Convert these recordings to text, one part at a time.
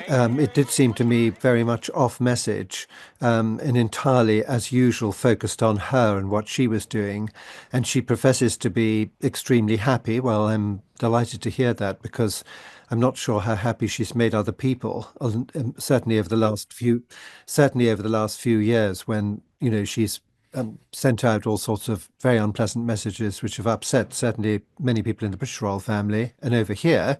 It did seem to me very much off message, and entirely, as usual, focused on her and what she was doing. And she professes to be extremely happy. Well, I'm delighted to hear that because I'm not sure how happy she's made other people. Certainly over the last few years, when she's sent out all sorts of very unpleasant messages which have upset certainly many people in the British royal family and over here.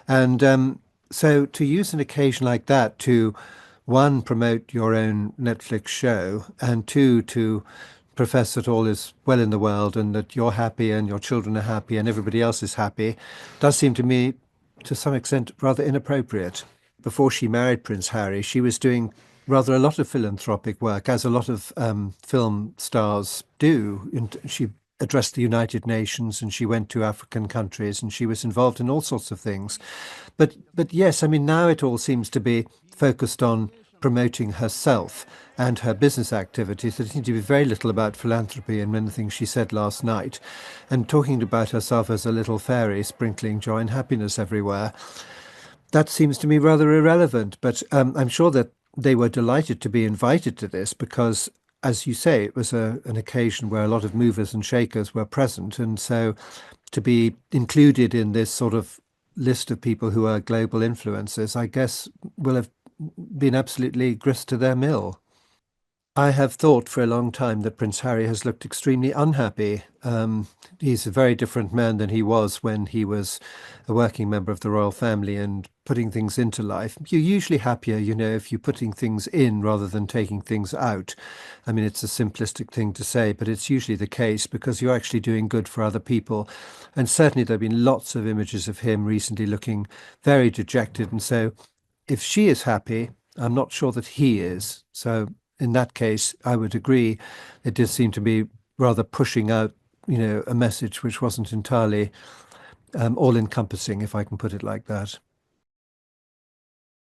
And so to use an occasion like that to, one, promote your own Netflix show, and two, to profess that all is well in the world and that you're happy and your children are happy and everybody else is happy, does seem to me, to some extent, rather inappropriate. Before she married Prince Harry, she was doing rather a lot of philanthropic work, as a lot of film stars do. And she addressed the United Nations and she went to African countries and she was involved in all sorts of things. But yes, I mean, now it all seems to be focused on promoting herself and her business activities. There seemed to be very little about philanthropy in many things she said last night, and talking about herself as a little fairy sprinkling joy and happiness everywhere. That seems to me rather irrelevant, but I'm sure that they were delighted to be invited to this because, as you say, it was an occasion where a lot of movers and shakers were present. And so to be included in this sort of list of people who are global influencers, I guess, will have been absolutely grist to their mill. I have thought for a long time that Prince Harry has looked extremely unhappy. He's a very different man than he was when he was a working member of the royal family and putting things into life. You're usually happier, if you're putting things in rather than taking things out. I mean, it's a simplistic thing to say, but it's usually the case because you're actually doing good for other people. And certainly there have been lots of images of him recently looking very dejected. And so if she is happy, I'm not sure that he is. So in that case, I would agree. It did seem to be rather pushing out, a message which wasn't entirely all-encompassing, if I can put it like that.